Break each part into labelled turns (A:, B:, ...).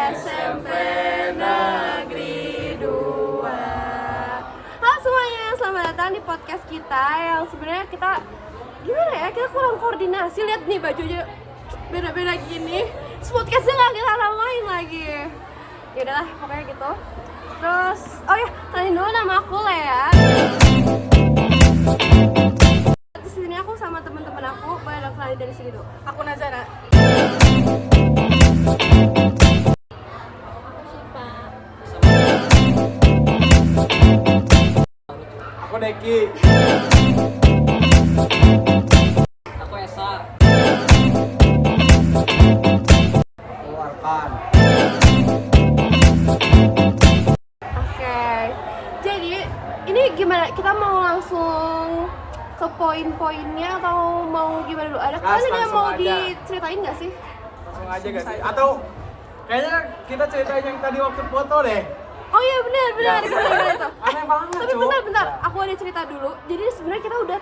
A: SMP Negeri 2. Halo semuanya, selamat datang di podcast kita yang sebenarnya kita gimana ya, kita kurang koordinasi. Lihat nih bajunya beda-beda gini. Podcastnya nggak kita namain lagi. Ya udahlah, pokoknya gitu. Terus, oh ya, kenalin dulu nama aku Lea. Di sini aku sama teman-teman aku, boleh dong kenalin dari sini dulu.
B: Aku Nazara.
C: Aku Deki.
D: Aku Esa.
C: Keluarkan.
A: Oke, jadi ini gimana? Kita mau langsung ke poin-poinnya atau mau gimana dulu? Ada kalian yang
C: langsung
A: mau
C: aja.
A: diceritain nggak sih?
C: Langsung aja gak sih? Atau kayaknya kita ceritain yang tadi waktu foto deh.
A: Oh iya benar
C: Ya.
A: gimana itu?
C: Aneh banget,
A: Tapi
C: Cuk.
A: bentar, aku ada cerita dulu. Jadi sebenarnya kita udah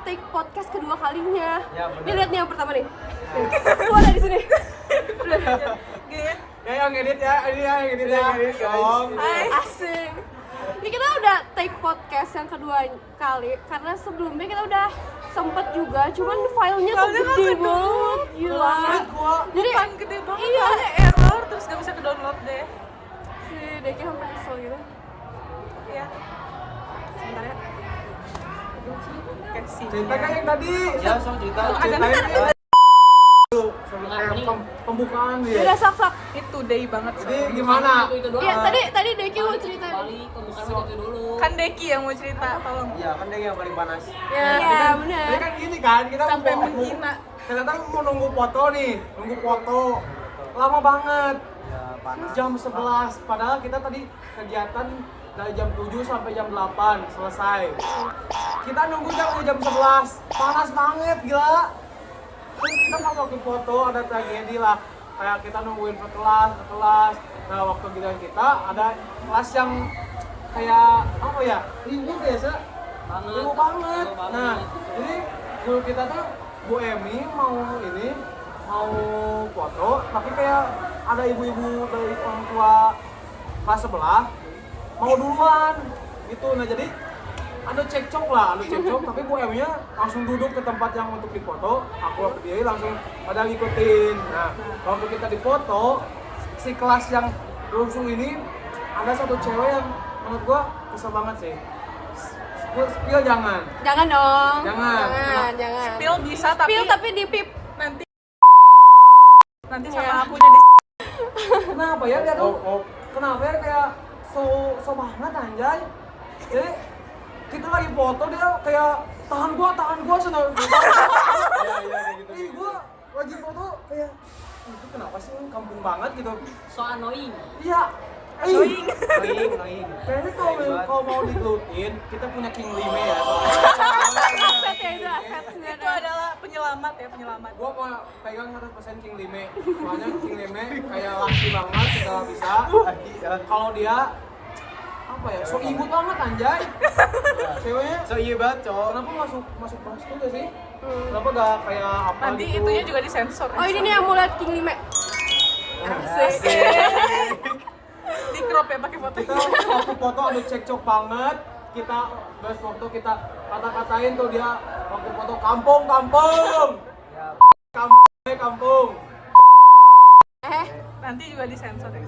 A: take podcast kedua kalinya.
C: Ya, benar.
A: Nih lihat nih yang pertama nih. Aku ada di sini.
C: Ya yang edit ya, ini ya yang edit ya. Dong.
A: Hai, asik. Ini kita udah take podcast yang kedua kali karena sebelumnya kita udah sempet juga, cuman filenya tuh gede banget, gila. Jadi
B: Bukan gede banget,
A: iya.
B: soalnya error terus gak bisa ke-download deh.
A: Si Deki sampai kesel gitu.
B: Iya.
A: Sebentar ya.
B: Kasih.
C: Cerita kan yang tadi.
D: Ya, so cerita.
C: Ceritain dulu. Kayak pembukaan
A: Udah
C: dia.
A: sok-sok.
B: Itu day banget.
C: Jadi gimana?
D: Itu doang.
A: Iya, tadi Deki mau cerita.
D: Balik pembukaan itu dulu.
B: Kan Deki yang mau cerita, tolong.
C: Iya kan dia yang paling panas.
A: Iya,
C: Ini
A: benar.
C: kan gini kan, kita
B: Sampai
C: mau
B: menghina.
C: kita mau nunggu foto nih, nunggu foto. Lama banget. Jam 11, padahal kita tadi kegiatan dari jam 7 sampai jam 8 selesai. Kita nunggu jam 11, panas banget gila. Terus kita pas waktu foto ada tragedi lah, kayak kita nungguin ke kelas. Nah waktu giliran kita ada kelas yang kayak apa ya, ribut biasa. Ribut banget. Nah jadi guru kita tuh Bu Emi mau foto, tapi kayak ada ibu-ibu dari orang tua kelas sebelah mau duluan gitu. Nah jadi ada cekcok, tapi Bu Emi-nya langsung duduk ke tempat yang untuk difoto, aku waktu dia langsung pada ngikutin. Nah waktu kita difoto, si kelas yang rusuh ini ada satu cewek yang menurut gua kesel banget sih. Spill jangan.
A: Jangan dong.
C: Jangan.
A: Jangan.
B: Spill bisa
A: Tapi di pip.
B: nanti
A: Iya.
B: sama akunya di
C: Kenapa ya dia tuh? Kenapa ya kayak so banget anjay. Jadi kita lagi foto dia kayak tahan gua senang. Iya gitu. Ih gua lagi foto kayak itu kenapa sih kampung banget gitu.
D: So annoying.
C: Iya.
D: Annoying.
C: Kayaknya kalau mau digelutin kita punya King Lime ya.
A: Aset ya itu aset.
B: itu adalah penyelamat.
C: Gua mau pegang 100% King Lime. Soalnya King Lime kayak laki banget kita bisa. Kalau dia apa ya, so ibu banget anjay. Ceweknya
D: So iya banget, cowok.
C: kenapa masuk bahas juga sih? Kenapa gak kayak apa
B: Nanti
C: gitu?
B: itunya juga disensor.
A: Oh ini nih yang mau lihat King Lime.
C: Asik.
B: Di crop ya pakai foto.
C: Kita waktu foto ada cekcok banget. Kita pas foto kita kata-katain tuh dia waktu foto kampung. Kampung.
B: Nanti juga disensor ya.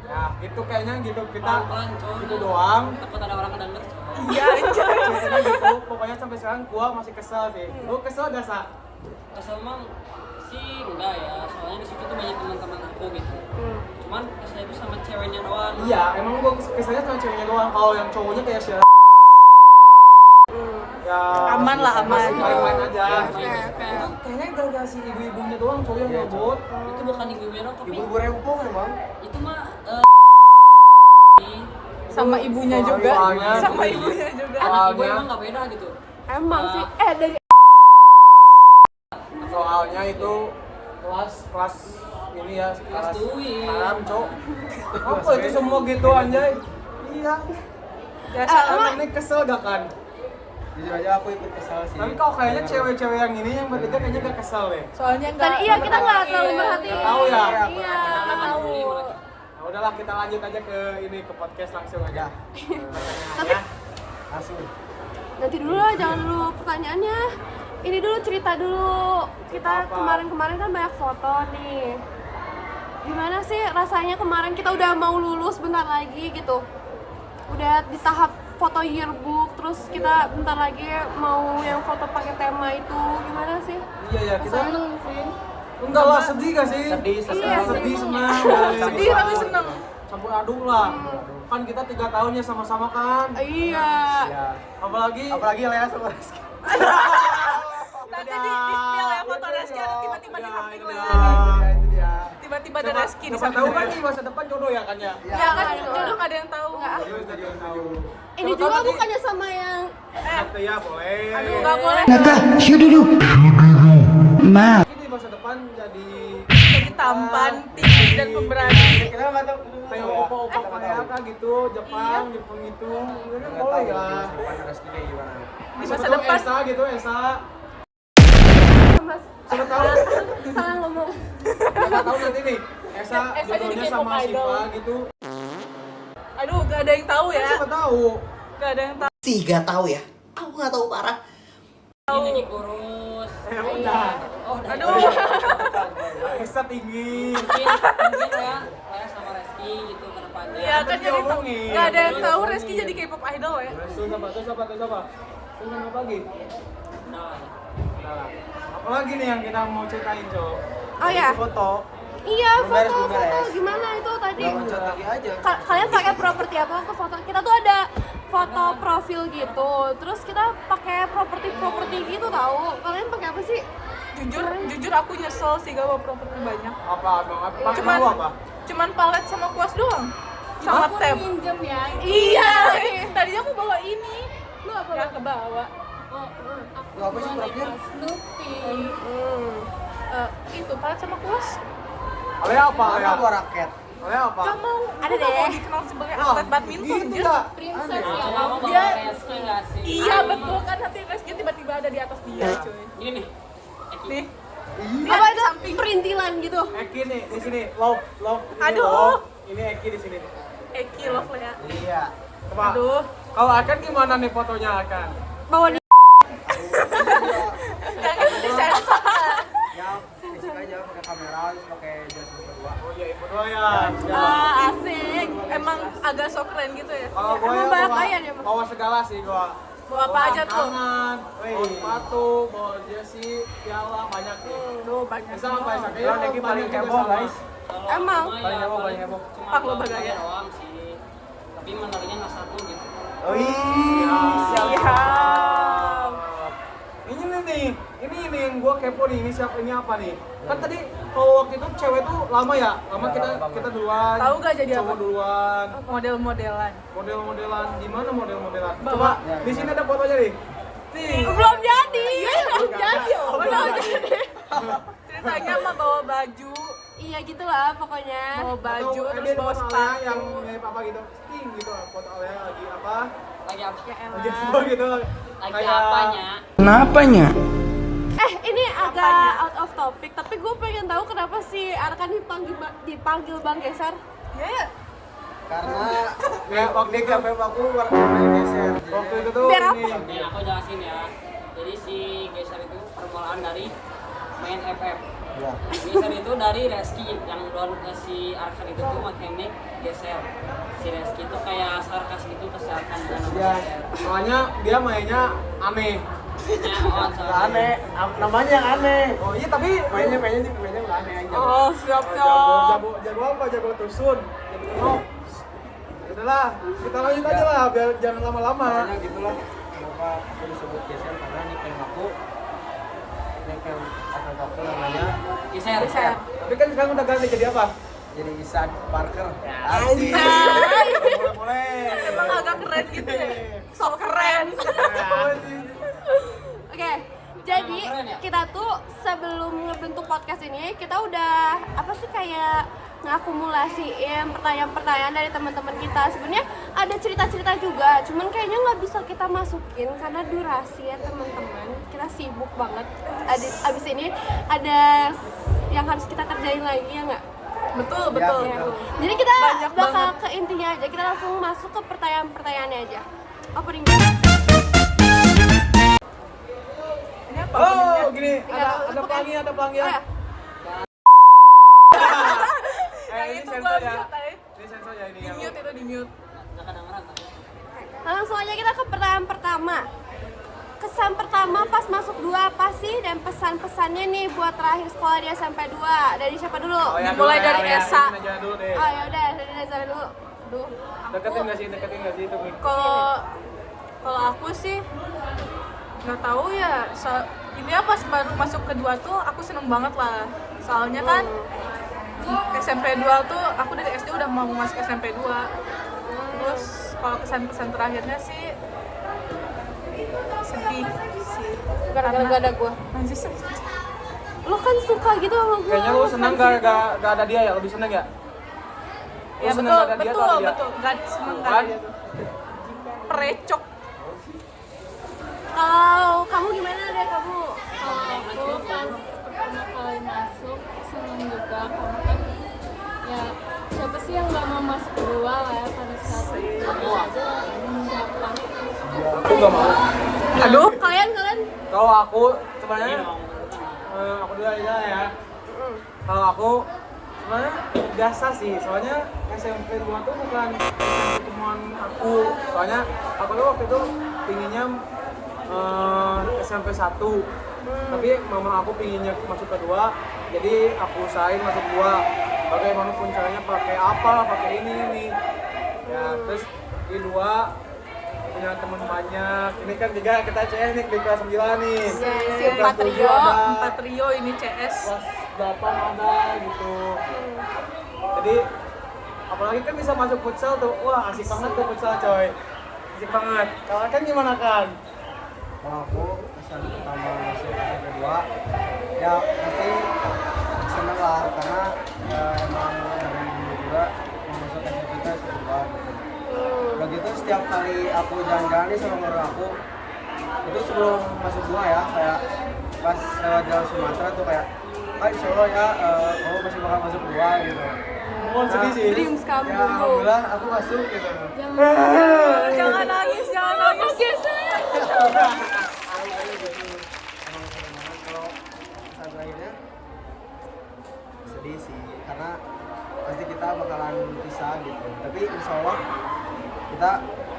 C: Ya, gitu kayaknya gitu kita
D: Pelan-pelan, cowok.
C: gitu doang.
D: Takut ada orang kedenger.
B: Iya, anjay.
C: Ceritanya gitu. Pokoknya sampai sekarang gua masih kesel sih. Lu kesel gak, Sa?
D: Kesel emang sih enggak ya, soalnya di situ tuh banyak teman-teman aku gitu. Cuman kesel itu sama ceweknya doang.
C: Iya, emang gua keselnya sama ceweknya doang. Kalau yang cowoknya kayak si ya
B: Aman lah, aman.
C: masih main-main aja.
A: Oke.
C: Itu kayaknya gara-gara si ibu-ibunya doang cowok yang ngebut.
D: Itu bukan ibu-ibunya dong, tapi
C: Ibu rempong emang.
D: itu mah
B: Sama ibunya juga.
C: Soalnya-
B: Sama ibunya juga.
D: anak ibu
C: Soalnya-
D: emang nggak beda gitu.
A: Emang sih. Dari
C: Soalnya itu kelas ini ya,
D: Kelas duit.
C: haram, Cok. Apa itu semua gitu anjay? Iya.
B: Dasar
C: Ini kesel gak kan?
E: Jujur aja aku ikut kesal sih.
C: Tapi kok kayaknya cewek-cewek yang ini yang bertiga kayaknya gak kesel deh.
B: soalnya
A: tadi iya kita nggak terlalu
B: iya.
A: merhatiin.
C: Nggak tahu ya?
A: Iya.
D: Kita nggak peduli malah.
C: udahlah kita lanjut aja ke podcast langsung aja.
A: Tapi
E: Langsung.
A: nanti dulu lah, jangan dulu pertanyaannya. Ini dulu cerita dulu. Kita
C: Apa?
A: kemarin kan banyak foto nih. Gimana sih rasanya kemarin kita udah mau lulus bentar lagi gitu. Udah di tahap foto yearbook, terus kita bentar lagi mau yang foto pakai tema itu. Gimana sih?
C: Iya kita
A: Seneng sih.
C: enggak lah, sedih gak sih?
E: Sedih,
A: Iya,
C: sedih,
A: sih.
C: senang.
B: Sedih tapi seneng.
C: Campur aduk lah. Kan kita 3 tahunnya sama-sama kan.
A: Iya.
E: Ya.
C: Apalagi
E: Lea sama Rizky.
B: Nanti di spill ya foto Reski ada tiba-tiba di samping
C: Itu
B: Lea
C: dia.
B: nih.
E: Itu dia.
B: Tiba-tiba ada Reski di
C: Siapa
B: samping
C: tahu kan
B: Lea.
C: nih masa depan jodoh ya kan ya.
B: Ya kan jodoh nggak ada yang tahu.
C: Terus tadi yang tahu.
A: Ini
C: Siapa
A: juga
C: tahu nanti-
A: bukannya sama yang
C: Satu ya boleh.
B: Aduh nggak boleh.
C: Ini di masa depan jadi
B: Tampan, tinggi dan pemberani.
E: Kita nggak tahu.
C: kayak opa-opa kayak apa gitu, Jepang, Jepang itu. Kan boleh lah.
E: Depan Rizky kayak gimana?
B: Di
C: Siapa
B: masa
C: tahu
B: depan.
C: Esa gitu, Esa.
A: Mas
C: Siapa tahu
A: salah ngomong.
C: siapa tahu nanti nih Esa
B: Esa jadi
C: jodohnya
B: K-pop
C: sama
B: idol.
C: Siva gitu.
B: Aduh nggak ada yang tahu ya.
C: Siapa tahu?
B: Nggak ada yang tahu.
F: Sih gak tahu ya. Aku nggak tahu parah.
D: Ini lagi kurus.
C: Udah.
D: Oh, udah.
B: Aduh.
C: Esa tinggi.
D: Mungkin ya sama Reski gitu ke depannya.
B: Iya kan jadi
C: diomongin.
B: nggak ada yang tahu Reski jadi K-pop idol ya.
C: Terus apa? Terus apa lagi?
D: Udah lah ya.
C: Udah lah. Apalagi nih yang kita mau ceritain, Cok?
A: Oh ya.
C: Foto.
A: Iya,
E: Beres,
A: foto
E: beres.
A: gimana itu tadi?
E: Loncat lagi aja.
A: Kalian pakai properti apa ke foto? Kita tuh ada foto profil gitu. Terus kita pakai properti gitu tahu. Kalian pakai apa sih?
B: Jujur aku nyesel sih gak bawa properti banyak.
C: Apa banget?
B: Cuman
C: Mau apa?
B: cuman palet sama kuas doang. Sama tab.
A: Minjem ya.
B: Iya. Tadinya aku bawa ini.
A: Lu apa?
B: Ya ke bawah.
E: Lu apa sih profil?
B: Itu palet sama kuas.
C: Alea apa? Alea?
E: Mana gua raket?
C: Alea apa?
B: Gak mau.
A: Ada
B: Aku nggak
A: deh.
B: mau dikenal sebagai
C: Wah,
B: atlet badminton.
C: gitu
B: Jess.
C: ya?
A: Princess
D: Nah,
A: ya.
D: kamu bawa
B: Dia-
D: Reski nggak sih?
B: Iya betul kan nanti Reski tiba-tiba ada di atas dia cuy.
D: Ini nih. Eki.
B: Nih.
A: Apa itu? Perintilan gitu.
C: Eki nih di sini. Love. Ini
B: Aduh.
C: love. Ini Eki di sini.
B: Eki love ya.
C: Iya. Coba.
B: Aduh.
C: Kalau akan gimana nih fotonya akan?
A: Bawa di
B: Yang itu disensor.
E: Ya, fisik aja pakai kamera, terus pakai jas berdua.
C: Oh iya, berdua ya.
A: asik.
B: Emang agak sok keren gitu ya.
C: Kalau gue
A: Emang
C: ya
A: banyak
C: bawa,
A: kaya dia, Bang.
C: bawa segala sih gue.
B: Bawa apa aja tuh?
C: Tangan, bawa sepatu, bawa jersey, piala, banyak nih.
B: Tuh banyak.
C: Bisa apa ya?
E: Kalau Neki paling heboh, guys.
D: Kalau
A: Emang.
D: cuma
E: Paling
D: ya
E: heboh, paling heboh.
D: Cuma
B: Pak lo
D: buat
B: bagaya.
D: doang sih. Tapi menaruhnya nggak satu gitu.
E: Oh iya.
B: Siap.
C: Ini nih, ini yang gue kepo nih, ini siapa, ini apa nih? Kan tadi kalau waktu itu cewek tuh lama ya, lama kita duluan.
B: Tahu gak jadi
C: cowok
B: apa?
C: duluan,
B: Model-modelan.
C: model-modelan, di mana model-modelan?
B: Bawa.
C: Coba
E: Ya,
C: di
E: ya.
C: sini ada fotonya nih.
A: Belum jadi. Belum jadi.
B: Belum jadi. Ceritanya mah bawa baju,
A: Iya gitulah pokoknya.
B: bawa baju
C: Atau
B: terus
C: ada
B: bawa
C: foto Alea
B: sepatu.
C: yang mirip apa gitu, sting gitu, foto Alea lagi apa?
D: Lagi apa?
B: Ya
C: Lagi
B: elah.
C: apa gitu?
D: Lagi apanya?
F: Kenapanya?
A: Ini agak out of topic, tapi gue pengen tahu kenapa si Arkan dipanggil Bang Geser.
B: Ya,
E: Karena
C: Ya, waktu
E: di
C: itu,
E: kafe aku warnanya geser.
C: waktu itu tuh
A: Biar
C: ini.
A: apa?
D: Nih aku jelasin ya. Jadi si Geser itu permulaan dari main FF.
E: Ya.
D: Geser itu dari Reski yang si Arkan itu tuh mekanik geser. Si Reski itu kayak sarkas gitu ke si Arkan dengan nama
C: Ya,
D: geser.
C: soalnya dia mainnya aneh.
D: Nah,
E: Nggak aneh, namanya yang aneh.
C: Oh iya tapi
E: Mainnya nggak aneh aja.
B: oh siap
C: jago apa? Jago tusun, jago tenok. Udahlah, kita lanjut aja lah biar jangan lama-lama.
E: Makanya gitulah. Kenapa aku disebut geser karena nickname aku aku namanya
D: Geser.
C: Tapi kan sekarang udah ganti jadi apa?
E: jadi Isan Parker.
C: Asik. Boleh.
B: Emang agak keren gitu ya. So keren.
A: Oke, jadi
D: Keren ya?
A: kita tuh sebelum ngebentuk podcast ini kita udah apa sih kayak ngakumulasiin pertanyaan-pertanyaan dari teman-teman kita. Sebenarnya ada cerita-cerita juga, cuman kayaknya nggak bisa kita masukin karena durasi ya teman-teman. Kita sibuk banget. Abis ini ada yang harus kita kerjain lagi ya nggak?
B: Betul,
E: Ya,
B: betul.
E: betul.
A: Jadi kita
B: Banyak
A: bakal
B: banget.
A: ke intinya aja. Kita langsung masuk ke pertanyaan-pertanyaannya aja. Opening.
B: Ini apa?
C: Oh, gini,
A: Tinggal
C: ada
A: tutup
C: pelangi,
A: ya.
C: ada pelangi
A: Oh,
C: ya.
A: ya.
B: Yang
C: Ini
B: itu
C: sensor
B: gua
C: ya.
B: mute ya.
C: Ini sensor ya ini
B: Di
C: yang.
B: mute itu di mute.
D: Nggak kedengeran kan?
A: Langsung aja kita ke pertanyaan pertama. Kesan pertama pas masuk 2 apa sih? Dan pesan-pesannya nih buat terakhir sekolah di SMP 2. Dari siapa dulu?
C: Oh, ya,
B: Dimulai
C: dulu,
B: dari
C: ya,
B: Esa.
C: ini aja dulu deh.
A: Oh ya udah, dari Neza dulu. Duh.
C: Deketin nggak sih itu mic.
B: Kalau aku sih nggak tahu ya. Intinya pas baru masuk kedua tuh aku seneng banget lah. Soalnya kan SMP 2 tuh aku dari SD udah mau masuk SMP 2. Terus kalau kesan-kesan terakhirnya sih sedih sih.
A: Gara-gara gak ada gua.
B: Anjir sedih.
A: Lo kan suka gitu sama gua.
C: Kayaknya lu seneng gak ada dia ya, lebih seneng ya?
B: Ya
C: Lu seneng
B: betul,
C: gak ada dia atau
B: betul,
C: ada dia?
B: betul. Gak seneng
C: Kan?
B: gak ada dia tuh. Perecok.
A: Kalau kamu gimana deh kamu?
G: Kalau aku pas pertama kali masuk seneng juga karena kan ya siapa sih yang nggak mau masuk kedua lah ya pada saat itu siapa
C: Aku gak mau.
B: Aduh.
A: Kalian
C: Kalau aku sebenarnya aku dulu aja ya. Kalau aku sebenarnya biasa sih, soalnya SMP 2 tuh bukan pertemuan aku. Soalnya aku tuh waktu itu pinginnya SMP 1. Tapi mama aku pinginnya masuk kedua, jadi aku usahain masuk 2. Bagaimanapun caranya, pakai apa, pakai ini. Ya, terus di 2 punya teman banyak. Ini kan juga kita CS nih di kelas 9 nih.
A: Iya, si
C: Di kelas
A: 4
C: 7
A: trio.
C: ada,
B: 4 trio ini CS.
C: kelas 8 ada gitu. Jadi apalagi kan bisa masuk futsal tuh. Wah, asik banget tuh futsal, coy. Asik banget. Kalau kan gimana kan?
E: Kalau aku kesan pertama masuk SMP 2 ya pasti seneng lah karena ya, emang dari dulu juga mau masuk SMP itu SMP 2 gitu. Begitu setiap kali aku jalan-jalan nih sama orang aku itu sebelum masuk 2 ya, kayak pas lewat jalan Sumatera tuh kayak insya Allah ya kamu masih bakal masuk 2 gitu.
C: Mohon sedih sih.
A: Dreams come
E: Ya
A: true.
E: alhamdulillah aku masuk gitu.
B: Jangan nangis, jangan nangis.
E: Kalau saat terakhirnya sedih sih karena pasti kita bakalan pisah gitu. Tapi insya Allah kita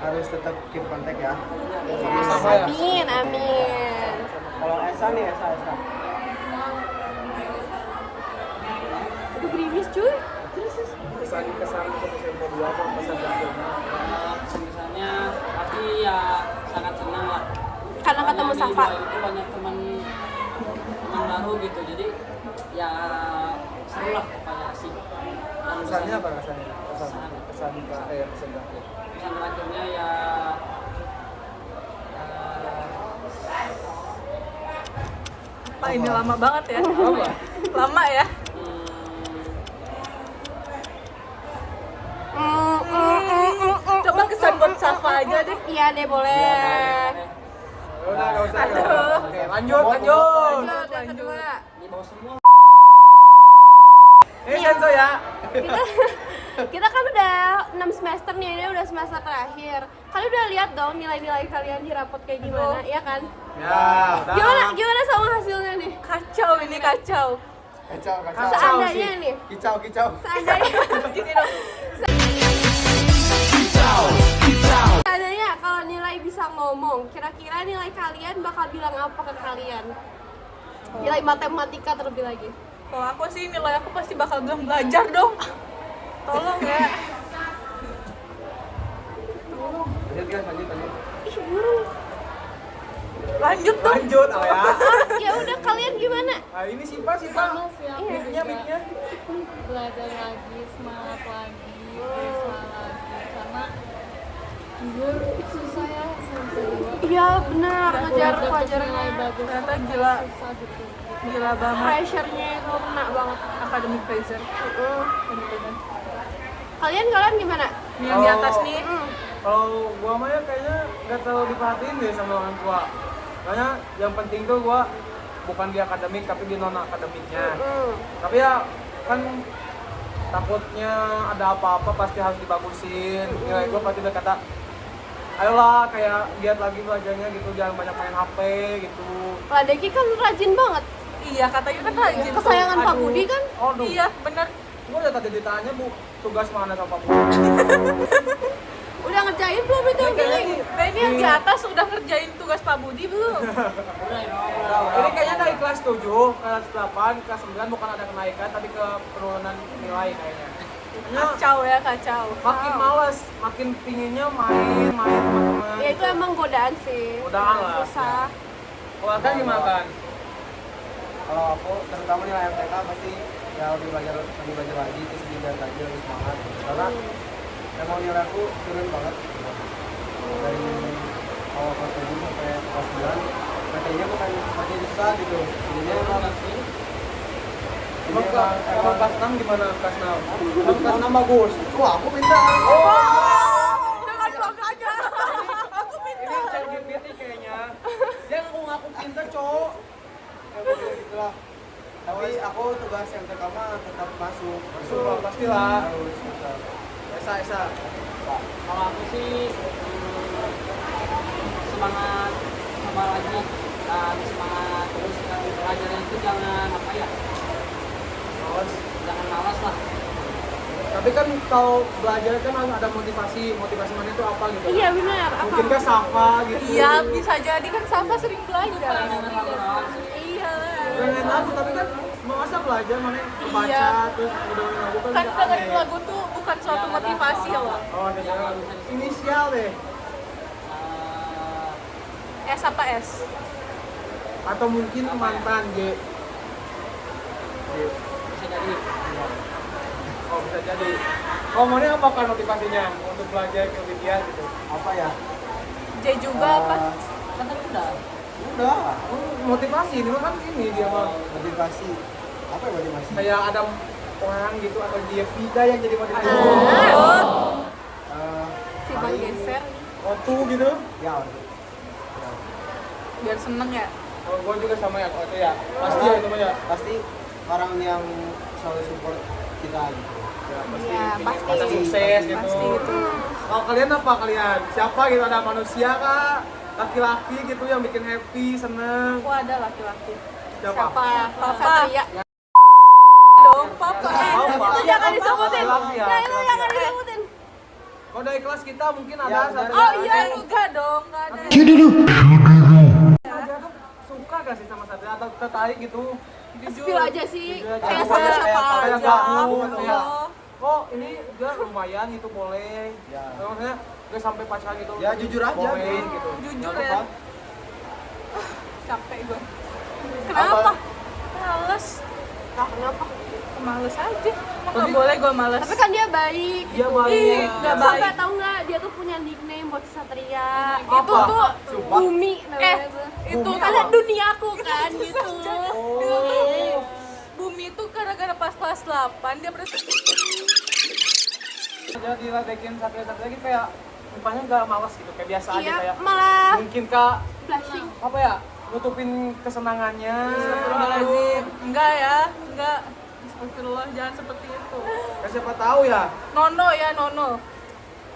E: harus tetap keep kontak ya.
C: Sama ya.
A: Amin, amin.
E: Kalau Esa nih Esa.
A: Aduh, gerimis cuy.
C: Kesan masuk SMP 2 sama kesan terakhirnya.
D: Misalnya pasti ya sangat senang lah.
A: Karena ketemu
D: Soalnya di
A: Safa.
D: luar itu banyak teman baru gitu, jadi ya seru lah pokoknya asik. Dan
C: Kesannya apa kesannya?
D: Kesan.
C: Kesan terakhir, kesan terakhir.
D: Pesan terakhirnya ya
B: Pak ini lama banget ya.
C: Apa?
B: Lama ya. Coba kesan buat Safa aja deh.
A: Iya deh, boleh.
C: Udah, nggak usah.
B: Aduh.
C: Oke, lanjut.
A: Lanjut, yang kedua.
D: di bawah semua.
C: Ini sensor ya.
A: Kita kan udah 6 semester nih, ini udah semester terakhir. Kalian udah lihat dong nilai-nilai kalian di rapot kayak gimana, iya kan?
C: Ya, udah.
A: Gimana sama hasilnya nih?
B: Kacau ini kacau.
E: Kacau.
A: Seandainya nih,
E: Kicau.
A: seandainya
B: Gini dong.
A: seandainya kalau nilai bisa ngomong, kira-kira nilai kalian bakal bilang apa ke kalian? Nilai matematika terlebih lagi.
B: Kalau aku sih nilai aku pasti bakal bilang belajar dong. Tolong ya.
E: Lanjut.
A: Ih, burung.
B: Lanjut dong.
C: Lanjut, ya.
A: Ya udah, kalian gimana?
C: Nah, ini Sipa.
G: sama sih aku
C: Mic-nya.
G: juga belajar lagi, semangat lagi, berusaha lagi karena jujur susah ya sampai dua
A: Iya benar, ngejar
G: nilai
A: pelajarannya.
G: bagus
B: Ternyata gila.
G: susah gitu.
B: Gila banget.
A: Pressure-nya itu kena banget.
B: Academic pressure. Bener-bener.
A: Kalian gimana?
B: Yang di atas nih.
C: Kalau gua mah ya kayaknya nggak terlalu diperhatiin deh sama orang tua. Soalnya yang penting tuh gua bukan di akademik tapi di non akademiknya. Tapi ya kan takutnya ada apa-apa pasti harus dibagusin. Nilai gue pasti berkata, ayolah kayak giat lagi belajarnya gitu, jangan banyak main HP gitu.
A: Lah Deki kan rajin banget.
B: Iya, katanya kan rajin.
A: Kesayangan
B: tuh.
A: Pak
B: Aduh.
A: Budi kan?
C: Aduh,
B: Iya, bener.
C: gue udah tadi ditanya bu, tugas mana sama Pak Budi.
A: Udah ngerjain belum itu yang
C: Kayaknya
A: gini?
B: Nah, ini yang di atas udah ngerjain tugas Pak Budi belum?
C: Ini kayaknya dari kelas 7, kelas 8, kelas 9 bukan ada kenaikan, tapi ke penurunan nilai kayaknya. Kayaknya
B: Kacau ya, kacau.
C: makin males, makin pinginnya main teman-teman.
A: Ya itu emang godaan sih.
C: Godaan lah.
A: Susah.
C: Kalau kan gimana kan?
E: Kalau aku terutama nilai MTK pasti ya lebih belajar lagi, terus belajar lagi lebih semangat. Karena emang nilai aku turun banget dari awal kelas 7 sampai kelas 9. PT-nya bukan seperti susah gitu. Jadinya
C: Emang kalau kelas 6 gimana kelas 6? Kalau kelas 6 bagus.
E: wah aku pintar.
B: Jangan bangga aja. Aku
C: Ini chat GPT kayaknya. Dia ngaku pintar, cowok.
E: Ya betul gitulah. Tapi aku tugas MTK mah tetap masuk.
C: Masuk lah, pastilah.
E: Harus tetap.
C: Esa.
D: Kalau aku sih semangat sama lagi dan semangat terus kan pelajaran itu jangan apa ya, jangan malas lah.
C: Tapi kan kalau belajar kan harus ada motivasi mana itu apa gitu.
A: Iya benar. Apa?
C: Mungkin kan Safa gitu.
B: Iya, bisa jadi kan Safa sering belajar. Iya.
C: Pengen lagu tapi kan masa belajar mana baca
B: Iya.
C: terus udah lagu kan
B: Kan
C: udah
B: dengerin
C: aneh.
B: lagu tuh bukan suatu motivasi loh.
C: Oh, ada lagu. Inisial deh.
B: S apa S?
C: Atau mungkin mantan G.
D: Bisa jadi.
C: Oh, bisa jadi. Oh, mana apa kan motivasinya untuk belajar kemudian gitu?
E: Apa ya?
B: J juga apa?
D: Kan tadi udah.
E: Udah.
C: Motivasi ini mah kan ini dia mah
E: Motivasi. Apa ya motivasi?
C: kayak ada orang gitu atau dia Vika yang jadi motivasi.
B: Oh,
A: Si Bang geser.
C: Waktu gitu.
E: Ya.
B: biar seneng ya.
C: Oh, gua juga sama ya kalau itu ya. Pasti ya itu mah ya.
E: Pasti orang yang selalu support kita gitu.
C: Ya, pasti.
A: Ya, pasti.
C: Masa sukses gitu.
B: Pasti gitu.
C: Kalau kalian apa kalian? Siapa gitu ada manusia kah? Laki-laki gitu yang bikin happy, seneng.
B: Aku ada laki-laki.
C: Siapa?
B: Papa.
A: Satria.
B: Dong, Papa.
C: Papa.
A: Itu jangan disebutin.
C: Laki-laki ya.
A: Ya itu jangan disebutin.
C: Kalau dari kelas kita mungkin ada
E: Ya,
C: satu.
B: Oh iya, enggak dong, enggak ada.
C: Ada tuh suka gak sih sama Satria atau tertarik gitu?
A: Spill aja sih.
C: Jujur aja.
A: Kayak
C: Aku aja
A: siapa
C: kayak
A: aja.
C: gabung,
B: Oh.
C: ya. Oh ini dia lumayan gitu boleh.
E: Ya.
C: Maksudnya gak sampai pacaran gitu.
E: Ya, jujur aja,
C: boleh
E: bro.
C: gitu.
B: Jujur
E: Nggak
B: ya.
E: apa-apa.
B: Capek gue. Kenapa? Males.
A: Kenapa?
B: Males aja. Emang nggak boleh gue males.
A: Tapi kan dia baik.
C: Dia
A: gitu.
C: baik.
B: Ih, nggak
A: Sampai
B: baik.
A: tahu nggak dia tuh punya nickname buat Satria.
C: Apa?
A: Itu tuh
C: Sumpah.
A: Bumi namanya tuh.
B: itu
C: Bumi
A: Ada
C: apa?
A: duniaku kan gitu.
C: Oh.
B: Bumi itu gara-gara pas kelas 8 dia
C: Jadi diledekin Satria gitu kayak mukanya gak malas gitu kayak biasa aja
A: Iya,
C: kayak.
A: malah
C: Mungkin kak
A: blushing.
C: apa ya nutupin kesenangannya.
B: Astagfirullahaladzim. Enggak ya, enggak. Astagfirullah, jangan seperti itu.
C: Kan siapa tahu ya.
B: Nono ya, Nono.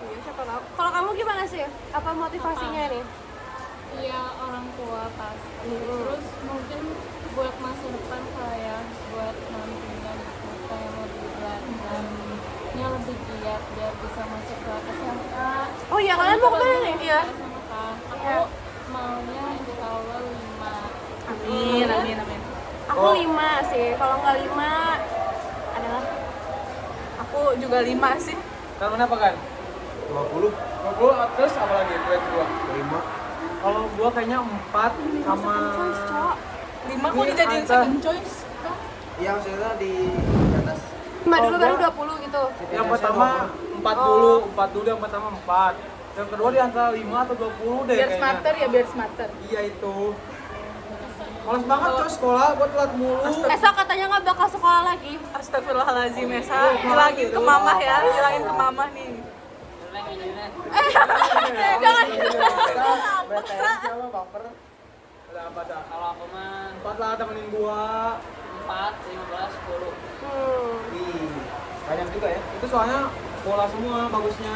A: Iya, siapa tahu. Kalau kamu gimana sih? Apa motivasinya nih?
G: Iya, orang tua pasti. Terus mungkin buat masa depan saya, buat nantinya gitu, kayak lebih belajarnya lebih giat biar bisa masuk ke SMK.
A: Oh iya, kalian mau kemana nih?
B: Iya.
G: SMK. Aku
A: Iya.
G: maunya insya Allah 5.
B: Amin, amin, amin.
A: Aku
C: Oh.
A: 5 sih. Kalau nggak 5 adalah
B: Aku juga 5 sih.
C: Kan mana apa kan?
E: 20,
C: 20 terus apa lagi? Dua.
E: 5.
C: Kalau gua kayaknya 4 sama
A: choice, Cok.
B: 5 kok
C: Ini
B: dijadiin
C: antara-
B: second choice?
E: Iya maksudnya di atas.
A: 5 dulu
C: Oh,
A: baru
C: gua-
A: 20 gitu.
C: yang pertama 4 dulu, 4 dulu yang pertama 4. Yang kedua di antara 5 atau 20 deh
B: Biar
C: kayaknya.
B: smarter ya, biar smarter.
C: Iya itu. Males banget coy sekolah, gua telat mulu.
A: Esok katanya nggak bakal sekolah lagi.
B: Astagfirullahaladzim, Esa. Hilangin ke mamah ya, hilangin ke mamah nih.
A: Jangan.
C: BTS siapa baper? Ada apa dah?
D: Kalau aku mah
C: 4 lah temenin gua.
D: 4, 15, 10.
A: Hmm.
E: Ih,
C: Banyak juga ya. Itu soalnya bola semua bagusnya.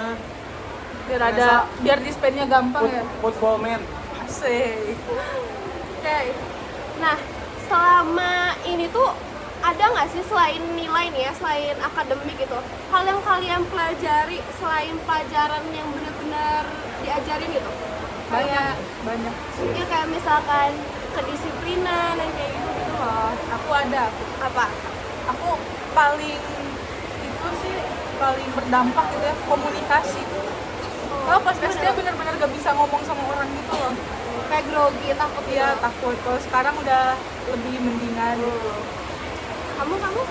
B: Biar dispennya gampang ya.
C: Football man.
B: Asik.
A: Oke. Nah, selama ini tuh ada nggak sih selain nilai nih ya, selain akademik gitu, hal yang kalian pelajari selain pelajaran yang benar-benar diajarin gitu? Kayak
B: Banyak.
A: mungkin kayak misalkan kedisiplinan dan kayak gitu loh.
B: Aku ada.
A: Apa?
B: Aku paling itu sih paling berdampak gitu ya, komunikasi. Kalau pas SD benar-benar gak bisa ngomong sama orang gitu loh.
A: Kayak grogi, takut
B: Iya,
A: gitu.
B: takut. Kalau sekarang udah lebih mendingan.
A: Kamu?
G: Aku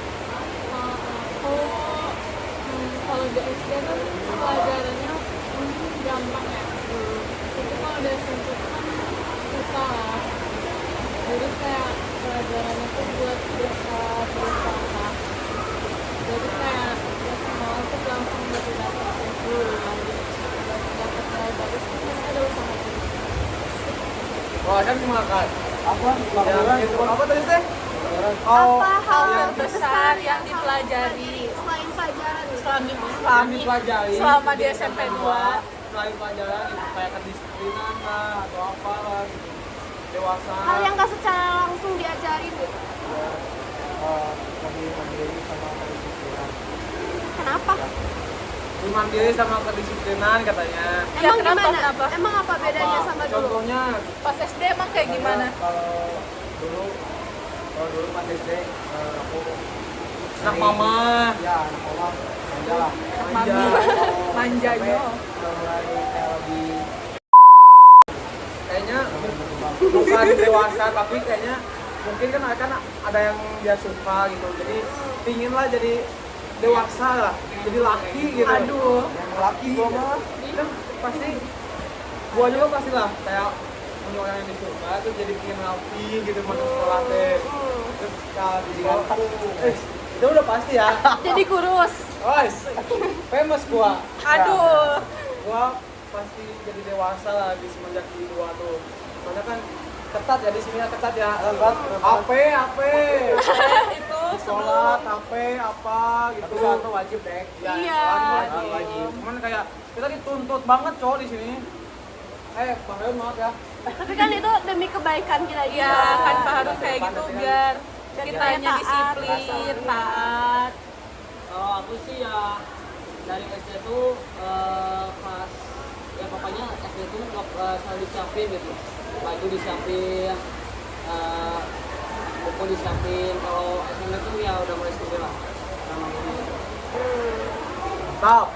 G: kalau di SD kan pelajarannya mungkin gampang ya. Tapi kalau di SMP kan susah lah. Jadi kayak pelajarannya tuh buat bisa berusaha. Jadi kayak ya semua tuh gampang gitu dapetnya. Dapet nilai bagus kan ada usaha juga.
C: Wah, kan cuma kan.
E: Apa?
C: Yang itu apa tadi teh?
A: Apa hal
B: yang
A: terbesar
B: besar yang
A: yang
B: dipelajari
A: selain pelajaran gitu?
C: Yang dipelajari
B: selama di SMP 2.
C: selain pelajaran gitu, kayak kedisiplinan lah atau apa lah gitu. Dewasa.
A: Hal yang nggak secara langsung diajarin gitu.
E: Lebih mandiri sama kedisiplinan.
A: Kenapa?
C: Mandiri sama kedisiplinan katanya.
B: Ya,
A: Emang
B: kenapa,
A: gimana?
B: kenapa?
A: Emang apa bedanya sama dulu?
C: Contohnya
B: Pas SD emang kayak gimana?
E: Kalau dulu pas SD aku
C: anak mama.
E: ya anak mama manja lah.
C: Manja.
B: Manjanya.
E: Udah mulai kayak lebih
C: Kayaknya bukan dewasa tapi kayaknya mungkin kan ada yang dia suka gitu. Jadi pingin lah jadi dewasa lah, jadi laki gitu.
B: Aduh.
E: yang laki gua mah.
C: Kan pasti gua juga pasti lah kayak punya orang yang disuka tuh jadi pingin rapi gitu masuk sekolah teh. Terus di sekolah itu udah pasti ya.
A: Jadi kurus.
C: Guys, famous gua.
B: Aduh.
C: Gua pasti jadi dewasa lah di semenjak di dua tuh. Soalnya kan ketat ya di sini ya ketat ya. AP
B: Itu
C: sholat AP apa gitu.
E: Tapi satu wajib deh.
C: Ya,
A: Iya.
C: wajib. Cuman kayak kita dituntut banget cowok di sini. Bang Leon maaf ya.
A: Tapi kan itu demi kebaikan kita juga.
B: ya kan Pak harus kayak gitu biar
A: Biar
B: kitanya
A: kita taat.
B: disiplin, taat.
D: Kalau aku sih ya dari SD tuh pas ya pokoknya SD tuh selalu disiapin gitu, baju disiapin, buku disiapin. Kalau SMP tuh ya udah mulai studi lah.
C: Mantap.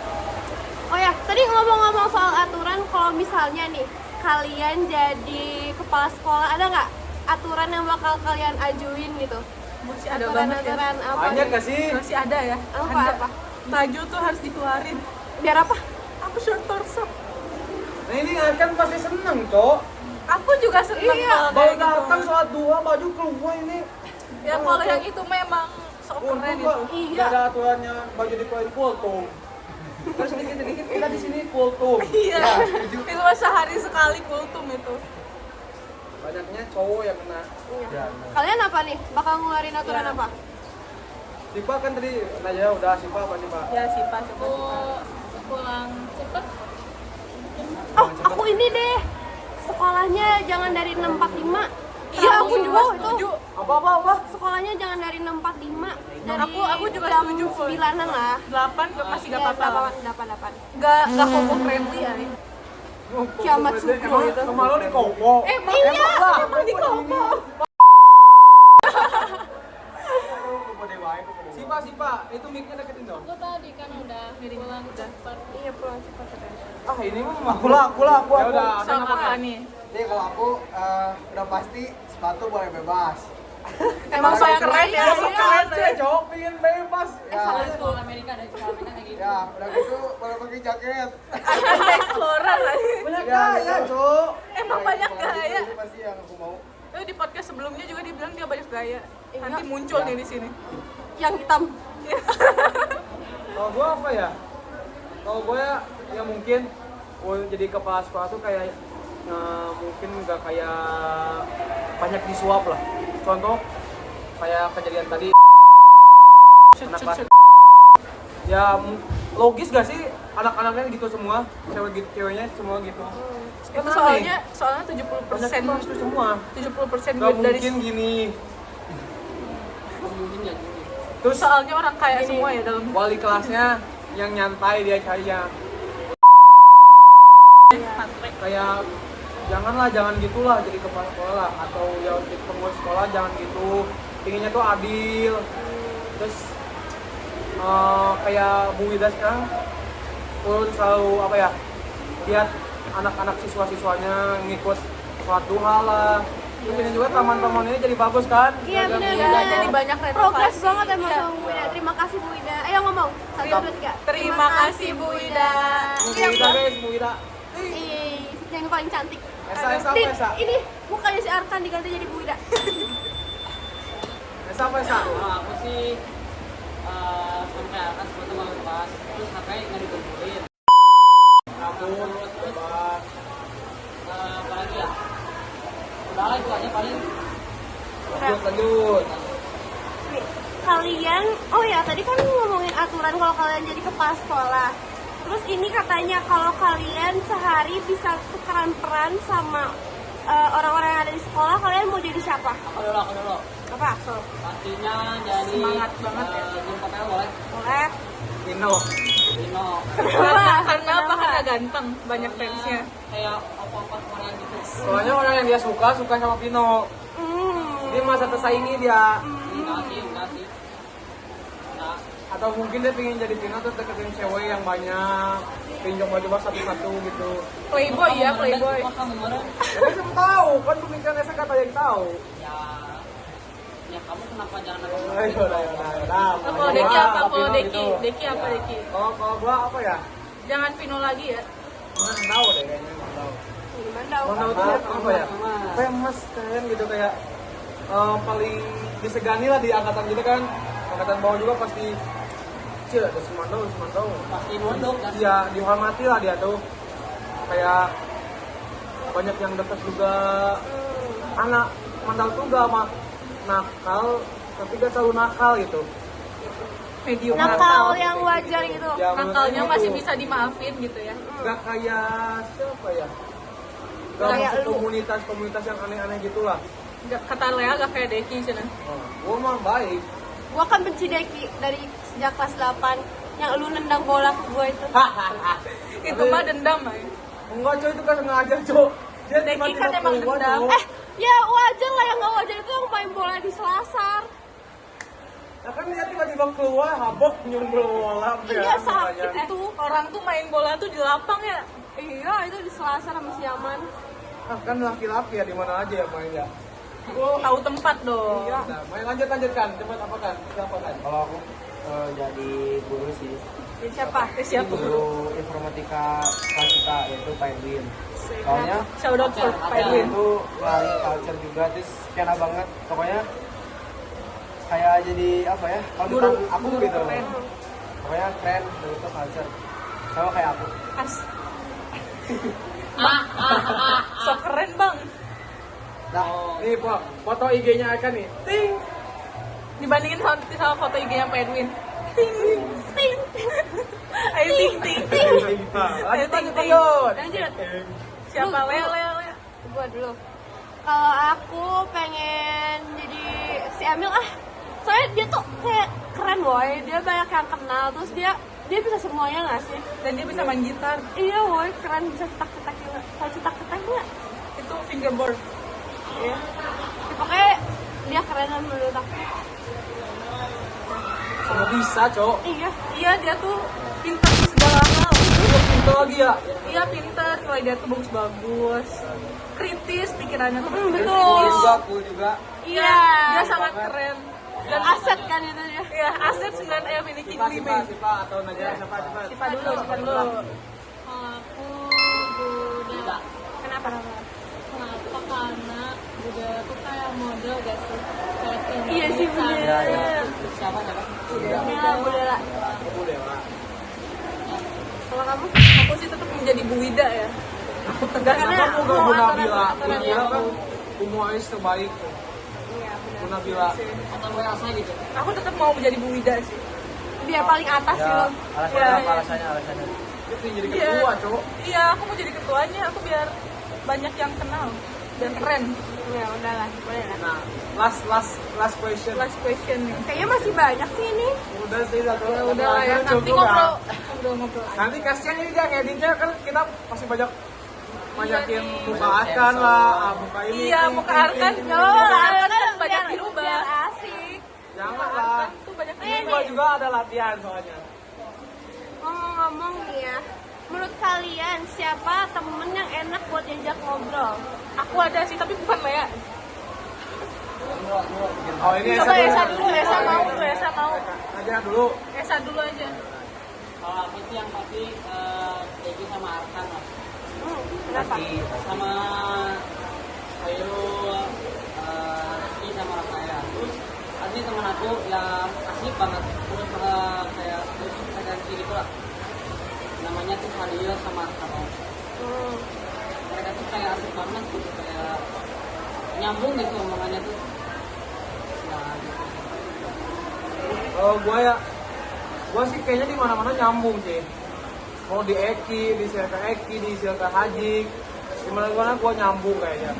A: Oh ya, tadi ngomong-ngomong soal aturan, kalau misalnya nih kalian jadi kepala sekolah, ada nggak aturan yang bakal kalian ajuin gitu?
B: Masih ada banget ya.
A: Aturan apa?
C: Banyak
A: nih?
C: gak sih?
B: Masih ada ya?
A: Apa,
B: Ada.
A: apa?
B: Baju tuh harus dikeluarin.
A: Biar apa?
B: Aku short torso.
C: Nah ini kan pasti seneng cok.
B: Aku juga seneng
A: Iya,
B: kalau
C: Baru
B: kayak gitu.
C: datang sholat dua baju keluar ini.
B: Ya kalau yang itu memang sok keren
C: Untung
B: itu.
C: gak
A: Iya.
C: ada aturannya baju dikeluarin kultum. Terus sedikit-sedikit kita di sini kultum.
B: Iya. Itu mah sehari sekali kultum itu.
C: Banyaknya cowok yang kena.
A: Iya. Kalian apa nih? Bakal ngeluarin aturan
B: Iya.
A: apa?
C: Sipa kan tadi nanya udah Sipa apa Sipa?
B: Ya Sipa.
G: Aku pulang cepet.
A: Oh, aku ini deh. Sekolahnya jangan dari 6.45.
B: Iya, aku
A: Tahu
B: juga
A: itu.
B: setuju.
C: Apa?
A: Sekolahnya jangan dari 6.45. Dari
B: Aku juga
A: jam
B: setuju, Boy.
A: 9-an lah.
B: 8 masih gak apa-apa lah.
A: 8.
B: Gak koko friendly ya.
A: Kiamat subuh
C: Emang
A: gitu.
C: rumah lo di Koko?
B: Emang
C: Emang
B: di koko.
C: Sipa, itu mic-nya deketin dong.
G: Aku tadi kan udah pulang cepet.
A: Iya, pulang cepat katanya.
C: Ah ini mah
E: Aku lah.
C: Ya udah,
B: Sama apa nih?
E: Jadi kalau aku udah pasti sepatu boleh bebas.
B: Emang sok keren ya, sok keren
C: aja
B: ya.
C: cowok pingin bebas.
E: Ya,
D: Sekolah Amerika ada sekolah Amerika kayak gitu.
E: ya udah gitu boleh pakai jaket.
B: Ada explorer lagi.
C: Banyak
E: Ya,
C: gaya cowok.
B: Emang banyak
E: Kalau gitu,
B: gaya.
E: itu pasti yang aku mau.
B: Di podcast sebelumnya juga dibilang dia banyak gaya.
A: Iya.
B: Nanti muncul nih di sini.
A: Yang hitam.
C: Kalau gue apa ya? Kalau gue ya mungkin gue jadi kepala sekolah tuh kayak mungkin nggak kayak banyak disuap lah. Contoh kayak kejadian tadi
B: Shoot,
C: anak
B: shoot,
C: kelas
B: shoot.
C: Ya logis gak sih anak-anaknya gitu semua, ceweknya semua gitu.
B: Itu soalnya 70%
C: itu semua.
B: 70%
C: Gak
B: duit dari
C: mungkin gini.
D: mungkin ya gitu.
C: Terus
B: soalnya orang kaya semua ya dalam
C: wali kelasnya yang nyantai dia carinya. Kayak jangan gitulah jadi kepala sekolah atau ya jadi pengurus sekolah jangan gitu. Pinginnya tuh adil. Terus kayak Bu Wida sekarang pun selalu apa ya, lihat anak-anak siswa-siswanya ngikut sholat duha lah. Terus ini juga taman-taman ini jadi bagus kan?
A: Iya benar.
B: jadi banyak renovasi.
A: Progres banget emang
B: Iya.
A: sama Bu Ida. Terima kasih Bu Ida. Ayo ngomong. 1, 2, 3.
B: Terima kasih Bu Ida.
C: Bu Wida guys, Bu Wida.
A: Yang paling cantik.
C: Esa.
A: Ini mukanya si Arkan diganti jadi Bu Ida.
C: Esa.
D: Kalau aku sih sampai atas foto mau pas terus sampai nggak dikumpulin.
C: Kamu hebat.
D: Apa lagi ya? Udah itu aja paling.
C: Lanjut.
A: Nih, kalian, oh ya tadi kan ngomongin aturan kalau kalian jadi kepala sekolah. Terus ini katanya kalau kalian sehari bisa tukeran peran sama orang-orang yang ada di sekolah, kalian mau jadi siapa?
D: Aku dulu.
A: Apa? So,
D: Pastinya jadi
B: Semangat banget ya.
D: Jempol boleh.
A: boleh.
C: Dino.
D: Dino.
B: Karena apa? Karena ganteng, banyak fansnya.
D: Kayak apa-apa Korea gitu.
C: Soalnya orang yang dia suka sama Vino. Dia masa tersaingi dia.
D: Enggak sih. Nah,
C: Atau mungkin dia pengen jadi Vino terus deketin cewek yang banyak. Pengen coba-coba satu-satu gitu.
B: Playboy ya, playboy.
D: kamu kemarin
C: Ya kan kamu tahu, kan pemikiran saya kata yang tahu.
D: ya kamu kenapa jangan aku
C: Ayo.
B: Kalau Deki apa? Kalau Deki apa Deki?
C: Kalau gua apa ya?
B: Jangan Pino lagi ya.
C: Mandau deh kayaknya Mandau.
A: Mandau.
C: Mandau tuh apa ya? Famous keren gitu kayak paling disegani lah di angkatan kita kan. Angkatan bawah juga pasti ada Semandau.
D: pasti nunduk dan
C: Dia dihormati lah dia tuh. Kayak banyak yang dekat juga. Anak Mandau tuh gak nakal, tapi gak terlalu nakal gitu.
B: Medium
A: Nakal yang wajar gitu.
C: Ya, menurut
B: Nakalnya
C: saya
B: masih
C: gitu.
B: bisa dimaafin gitu ya.
C: Gak kayak siapa ya? Gak
A: Kayak
C: masuk
A: lu.
C: komunitas yang aneh-aneh gitulah.
B: Kata Lea gak kayak Deki cina.
C: Gua mah baik.
A: Gua kan benci Deki dari sejak kelas 8 yang lu nendang bola ke gua itu.
B: Itu mah dendam ya.
C: Enggak coy, itu kan sengaja coy. Dia
B: Deki
C: tiba-tiba
B: kan emang
C: keluar,
B: dendam.
C: Coy.
A: Ya wajar lah, yang gak wajar itu yang main bola di Selasar.
C: Ya kan dia tiba-tiba keluar, habok nyumbul bola.
A: Iya sakit itu.
B: Orang tuh main bola tuh di lapang ya.
A: Iya itu di Selasar sama si Yaman.
C: Kan laki-laki ya di mana aja ya main ya.
B: Tahu tempat dong.
C: Iya. Nah, main lanjutkan. Cepat apa kan? Siapa kan?
E: Kalau aku jadi guru sih,
A: Jadi siapa?
B: Siapa?
E: guru informatika kelas kita yaitu Pak Edwin. Soalnya
B: Shout out for Pak
E: Edwin
B: Edwin.
E: itu lari culture juga, terus kena banget. Pokoknya kayak jadi apa ya? Kalau di
B: Guru-
E: aku
B: guru
E: gitu.
B: keren.
E: Pokoknya keren itu culture. Sama kayak aku.
B: As. So keren bang.
E: Nah,
C: Nih, Pak, foto IG-nya akan nih. Ting.
B: Dibandingin sama foto IG-nya Pak Edwin. Ting ting. Ayo ting ting.
C: Lanjut.
A: Lanjut.
B: Siapa?
A: Lu.
B: Lea.
A: Gua dulu. Kalau aku pengen jadi si Emil soalnya dia tuh kayak keren boy, dia banyak yang kenal, terus dia bisa semuanya nggak sih?
B: Dan dia bisa main gitar.
A: Iya boy, keren, bisa cetak-cetak juga. Kalau cetak-cetak nggak?
B: Itu fingerboard.
A: Iya. Ya, pokoknya dia keren lah menurut aku.
C: Semua bisa, Cok.
A: Iya.
B: Iya dia tuh pintar di segala hal.
C: Lu pintar lagi ya.
B: Iya pintar, kalau dia tuh bagus-bagus. Kritis pikirannya tuh.
A: Betul.
E: cool juga.
A: Iya.
B: Dia sangat keren.
A: Dan aset kan itu dia.
B: Iya, aset 9M miliki Glimmy.
C: Siapa atau Najwa siapa?
B: Siapa dulu.
G: Aku Buddha.
A: Kenapa?
G: Kenapa? Karena Buddha tuh kayak model gak sih? Kayak
A: Iya sih bener.
D: siapa
A: Iya Budela. Kalau kamu?
B: Aku sih tetap menjadi Bu Wida ya. Tegas
A: Karena
C: Kenapa aku gak Bu Nabila?
A: aturan
C: Dia
A: yang-
C: kan humoris terbaik.
A: Iya benar.
C: Bu Nabila.
D: atau gue rasa gitu.
B: Aku tetap mau menjadi Bu Wida sih.
A: biar paling atas
E: Ya,
A: gitu.
E: alasannya
B: Ya,
E: apa
B: ya.
E: alasannya?
C: Itu yang jadi
B: Iya.
C: ketua, Cok.
B: Iya, aku mau jadi ketuanya, aku biar banyak yang kenal, biar keren.
A: Ya udahlah, boleh lah.
C: Nah, last question.
B: Last question nih.
A: Kayaknya masih banyak sih ini.
C: Udah sih satu.
B: Ya udah lah ya,
C: Cukup
B: nanti
C: lah.
B: ngobrol aja.
C: Nanti kasihan ini dia ngeditnya kan kita masih banyakin
B: nih.
C: muka Arkan lah, muka ini.
B: Iya,
C: ini,
B: muka
C: ini,
B: Arkan.
C: ini.
B: Muka Arkan kan banyak dirubah.
A: Biar asik.
C: Jangan lah.
B: Tuh banyak
C: Ini
B: dirubah.
C: gua juga ada latihan soalnya.
A: Ngomong-ngomong nih ya, menurut kalian siapa temen yang enak buat diajak ngobrol?
B: Aku ada sih, tapi bukan Lea.
C: Oh ini
B: Coba Esa dulu, Esa mau tuh, Esa mau.
C: Aja dulu.
B: Esa dulu aja.
D: Kalau aku sih yang pasti Egi sama Arkan lah.
A: Kenapa?
D: Sama Khairul, Rizky sama Rafael. Terus asli teman aku yang asik banget. Terus kayak frekuensi gitu lah. Namanya tuh Fadil sama Arkan. Mereka tuh kayak asik banget gitu, kayak nyambung gitu omongannya tuh. Nah, gitu.
C: Kalau gua sih kayaknya di mana-mana nyambung sih. Mau di Eki, di Silka Haji, di mana-mana gua nyambung kayaknya.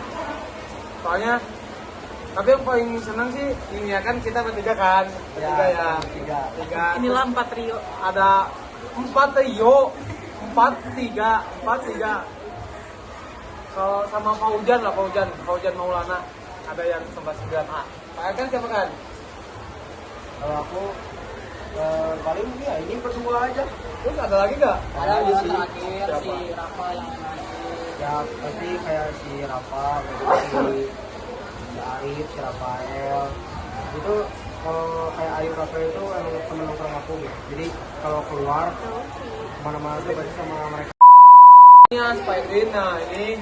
C: Soalnya, tapi yang paling seneng sih ini ya kan kita bertiga kan, bertiga ya. Tiga.
B: Inilah 4 trio.
C: Ada 4 trio, 4-3. Kalau sama Faujan Maulana ada yang 9A. Pak kan siapa kan?
E: Kalau aku paling ya ini berdua aja.
C: Terus ada lagi nggak?
D: Ada
E: Ada
D: orang
E: sih.
D: terakhir
C: Siapa?
D: si Rafa yang terakhir.
E: Ya pasti kayak si Rafa, si Arif, si Rafael. Itu kalau kayak Arif Rafael itu emang temen nongkrong aku gitu. Jadi kalau keluar kemana-mana tuh pasti sama mereka.
C: Ya, Spiderin, nah ini.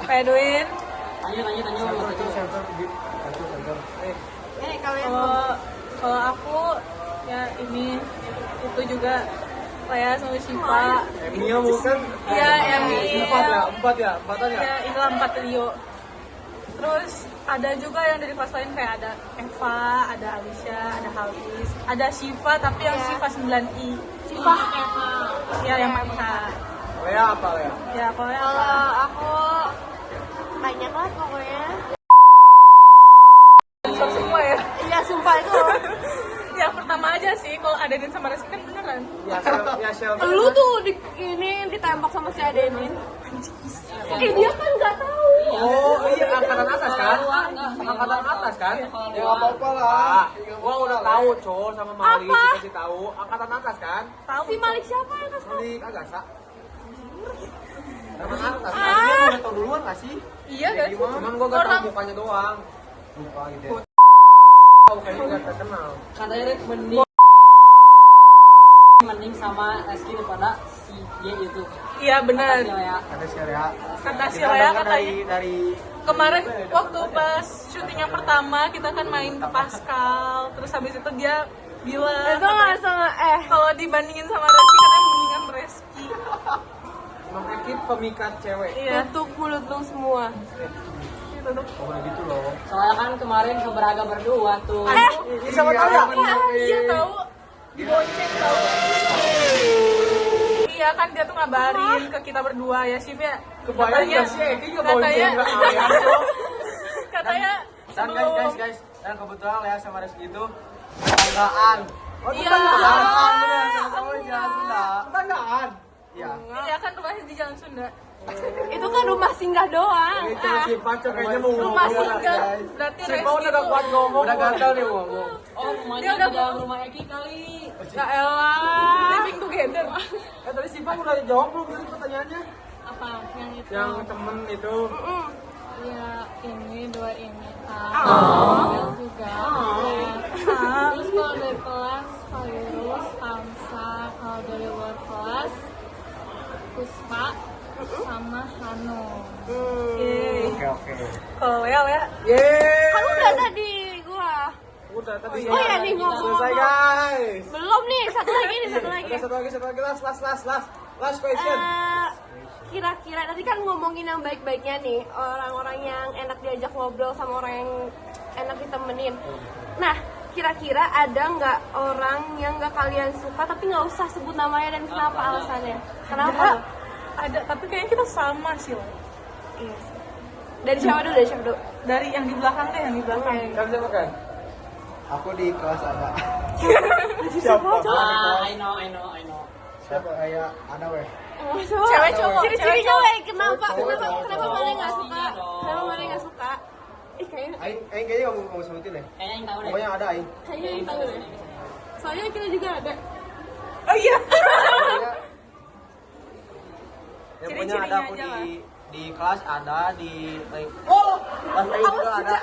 B: Edwin.
E: Sensor.
A: Kalian
B: Kalau aku ya ini itu juga Lea sama Syifa.
C: Emil bukan?
B: Iya, Emil.
C: Empat ya?
B: Ya, inilah 4 trio. Terus ada juga yang dari kelas lain kayak ada Eva, ada Alicia, ada Halis, ada Syifa tapi yang Syifa 9I.
A: Syifa.
B: Ya, yang mana?
C: Lea apa Lea?
B: Ya, kalau yang
A: Kalau
B: apa?
A: aku banyak lah pokoknya.
B: Sensor semua ya.
A: Iya sumpah itu.
B: Yang pertama aja sih, kalau Adenin sama Reski kan beneran.
C: Ya Shell.
A: Lu tuh ini ditembak sama si Adenin. Dia kan nggak tahu.
C: Oh iya, angkatan atas kan? Angkatan atas kan?
E: Ya nggak apa-apa lah.
C: Gua udah tahu cowok sama Malik,
A: Apa?
C: dikasih tahu. Angkatan atas kan?
B: Tahu
A: Si Malik siapa yang kasih tahu?
C: Malik Agasa. Angkatan atas.
E: Dia udah tau duluan nggak sih?
B: Iya kan?
C: Cuman gua gak tahu mukanya doang.
E: Lupa gitu.
C: Tahu kayaknya gak terkenal.
D: Katanya Rik mending sama Reski daripada si Y itu.
B: Iya benar.
D: Makasih, Lea.
E: Ada si Rea.
B: Kata si
E: Kita
B: Lea
E: dengar
B: katanya.
E: dari
B: Kemarin waktu pas syuting yang pertama kita kan main ke Pascal, terus habis itu dia bilang
A: Itu nggak sama
B: kalau dibandingin sama Reski katanya mendingan Reski.
C: Emang Eki pemikat cewek.
B: Iya.
A: tutup mulut lu semua.
E: oh gitu loh.
D: Soalnya kan kemarin ke Braga berdua tuh.
C: Siapa tahu ya?
B: Iya tahu. Dibonceng tahu. Iya kan dia tuh ngabarin ke kita berdua ya Sif ya.
C: Kebayang gak sih Eki juga bonceng
B: katanya
C: gak ayam tuh?
B: katanya
E: Dan
B: sebelum
E: guys, dan kebetulan Lea sama Reski itu tetanggaan.
C: Oh
B: Iya.
C: tetanggaan bener.
E: Sama-sama di Jalan Sunda.
C: Tetanggaan.
E: Iya.
B: iya kan rumahnya di Jalan Sunda.
A: Itu kan rumah singgah doang.
C: Itu si Paco kayaknya mau
B: Rumah
C: ngomong.
B: singgah. Berarti
C: Si
B: Reski
C: Pau udah gak
B: tuh-
C: kuat ngomong.
E: Udah gagal nih ngomong.
D: Oh, rumahnya
B: Dia udah
D: di dalam rumah Eki kali.
B: Ya elah. Living together.
C: Tadi si Pau udah jawab belum tadi pertanyaannya?
G: Apa yang itu?
C: Yang temen itu.
G: Ya ini dua ini. Juga juga. Terus kalau dari kelas Fairuz, Hamsa, kalau dari luar kelas Puspa sama Hanum.
B: Yeay.
E: Oke.
B: Kalau Lea
C: Yeay.
A: Kan udah tadi gua.
C: Udah tadi.
A: Oh iya nih, ngomong-ngomong.
C: Selesai guys.
A: Belum nih, satu lagi.
C: Ada satu lagi. Last question.
A: Kira-kira tadi kan ngomongin yang baik-baiknya nih, orang-orang yang enak diajak ngobrol sama orang yang enak ditemenin. Nah, kira-kira ada nggak orang yang nggak kalian suka tapi nggak usah sebut namanya dan kenapa alasannya? Kenapa?
B: Ada, tapi kayaknya kita sama sih loh.
A: Iya. Dari siapa dulu?
B: Dari yang di belakang deh, yang di belakang.
C: Kan siapa kan?
E: Aku di kelas ada.
C: Siapa?
D: I know.
E: Siapa kayak ada weh.
B: Cewek cowok.
A: Ciri-cirinya weh, kenapa
E: Cowok.
A: mana nggak suka?
D: Iya dong.
A: Kenapa mana nggak suka? Kayaknya
E: Aing kayaknya mau sebutin deh.
D: Kayaknya yang tahu deh.
E: Pokoknya ada Aing.
A: yang tahu deh. Soalnya kita juga ada.
B: Oh iya.
E: Ya pokoknya ada aku
B: Ciri-cirinya aja
E: di kelas ada di kelas lain juga ada.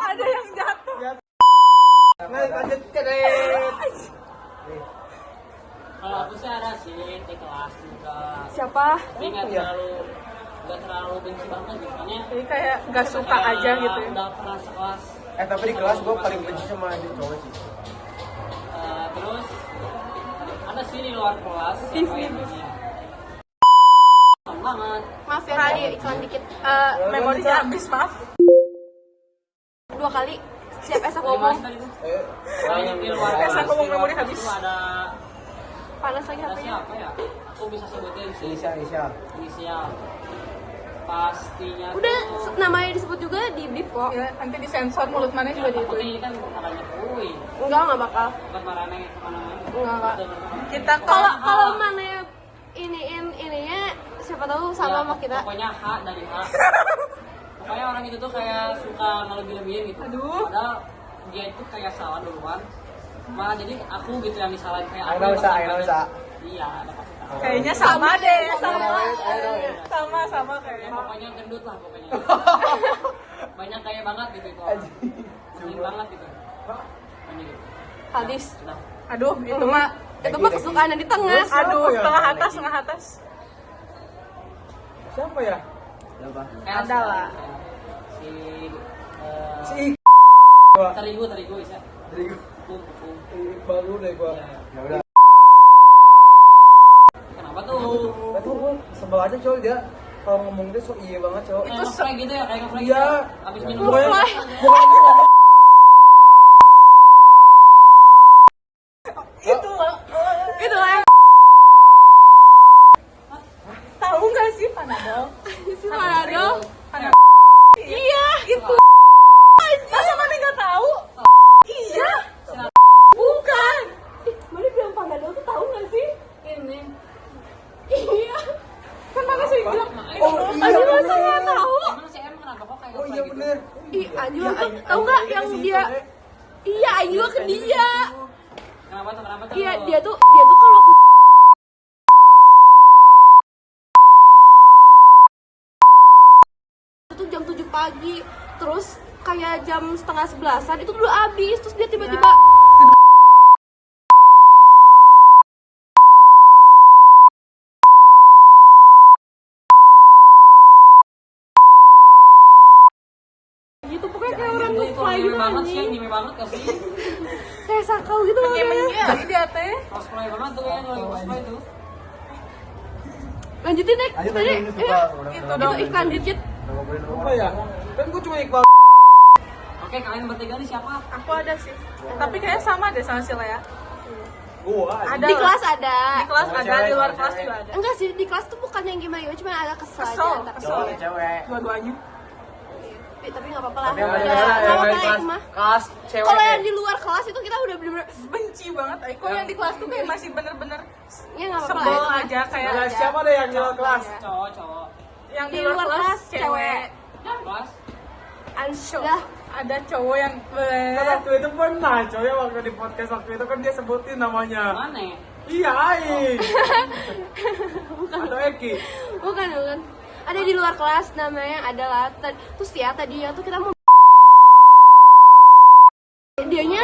B: Ada yang jatuh.
C: Nah, lanjut ke
D: Kalau aku sih ada sih di kelas juga.
A: Siapa?
D: Tapi nggak terlalu benci banget gitu. Soalnya
B: Jadi kayak nggak suka aja gitu ya.
D: Udah pernah sekelas.
E: Tapi di kelas gue paling benci sama dia cowok sih.
D: Terus ada sih di luar kelas siapa yang benci. Banget.
A: Maaf ya tadi iklan dikit.
B: Memorinya habis, maaf.
A: 2 kali siap esak
D: Gimana
A: ngomong.
D: sih tadi tuh? Yang di luar
B: Biasa
D: kelas,
B: ngomong
D: di luar
B: memori
D: kelas
B: habis.
D: itu ada
A: Panas lagi
D: ada
A: HP-nya.
D: siapa ya? Aku bisa sebutin sih.
E: Inisial.
D: Inisial. Pastinya
A: Udah
D: tuh.
A: namanya disebut juga di blip kok.
B: Ya, nanti disensor mulut mana juga di
D: Takutnya ini kan marahnya kuy.
A: Enggak bakal.
D: Bukan marahnya kemana-mana.
A: Enggak.
B: kita
A: Kalau mana ininya siapa tahu sama sama kita.
D: Pokoknya H dari H. Pokoknya orang itu tuh kayak suka ngelebih-lebihin gitu.
B: Aduh.
D: Padahal dia itu kayak salah duluan. Malah jadi aku gitu yang disalahin kayak
E: Ayo usah.
D: Iya, ada pasti tahu.
B: kayaknya sama deh,
A: Sama.
B: sama kayaknya.
D: Pokoknya gendut lah pokoknya. Banyak kayak banget gitu itu. Sering banget gitu. Banyak gitu.
A: Hadis.
D: Sudah.
B: Aduh, itu mah.
A: Itu mah kesukaan yang di tengah.
B: Aduh,
C: ya?
B: tengah atas.
C: Siapa ya?
E: Siapa?
B: Ada lah.
D: Si
C: Si
D: terigu bisa.
C: Dari Iqbal dulu deh gua.
D: Iya.
E: Ya udah.
D: Kenapa tuh?
C: Itu gua sebel aja cowok dia kalau ngomong dia so iya banget cowok.
D: Kayak ngefly gitu ya, kayak ngefly
C: Iya.
D: gitu. Abis minum
C: Bukannya
A: Ngefly.
C: bukannya
B: Itu loh.
A: Gitu lah.
B: Tahu nggak sih Panadol?
A: Si Manado.
B: Iya, itu. Masa mana nggak tahu? Iya. Bukan.
A: Mana bilang Panado tuh tahu nggak sih?
D: ini.
A: Iya.
B: Kan mana sih bilang?
C: Oh iya
A: Aduh masa
C: bener.
A: nggak tahu?
D: Emang si M kenapa kok kayak
C: Oh
D: ngefly
C: iya
D: gitu?
C: bener.
A: Ih, anjir
C: Iya,
A: tuh
C: Aing-
A: tahu nggak
C: Aing
A: yang
C: ke situ,
A: dia?
C: eh.
A: Iya, Aing juga ke dia.
D: Kenapa tuh?
A: Iya, dia tuh kalau itu jam 7 pagi, terus kayak jam setengah 11-an itu udah habis, terus dia tiba-tiba gitu pokoknya kayak orang
D: Itu
A: ngefly gitu
D: anime banget sih,
A: anjing.
D: anime banget gak sih?
A: Kayak sakau gitu loh
B: Iya,
A: kayak.
B: dia teh.
D: Cosplay banget tuh ya, lagi cosplay tuh.
A: Lanjutin deh,
E: Lanjut
A: tadi
E: ini suka udah.
B: Itu
A: itu
B: dong.
A: iklan dikit.
C: Apa ya? Kan gua cuma Iqbal.
D: Oke, kalian bertiga nih siapa?
B: Aku ada sih. Tapi kayaknya sama deh sama Sila ya.
C: Gua.
B: Ada
A: Di
B: lah.
A: kelas ada.
B: Di kelas
E: Oh,
B: ada,
E: cewek,
B: di luar
E: cewek.
B: kelas juga ada.
A: Enggak sih, di kelas tuh bukan yang gimana, cuma ada kesel aja
B: Kesel,
A: antar.
B: kesel.
E: Cowok cewek.
B: Dua-duanya.
A: Tapi nggak apa-apa lah.
E: Tapi yang
A: Udah,
E: ada
A: nggak apa-apa
C: dari
A: lah
C: kelas
A: itu mah.
C: kelas cewek.
A: Kalau yang di luar kelas itu kita udah bener-bener
B: Benci banget. Kok yang di kelas tuh kayak masih bener-bener
A: ya nggak apa-apa
B: sebel
A: lah.
B: aja kayak
C: Nah, siapa deh yang di luar kelas?
D: Cowok.
B: yang
A: Di luar kelas cewek.
D: Kelas?
A: Ansyah.
B: Ada cowok yang
C: Kan waktu itu pernah cowok waktu di podcast waktu itu kan dia sebutin namanya.
D: Mana ya?
C: Iya Aing. Atau Eki.
A: Bukan. Ada di luar kelas namanya adalah terus ya tadinya tuh kita mau dianya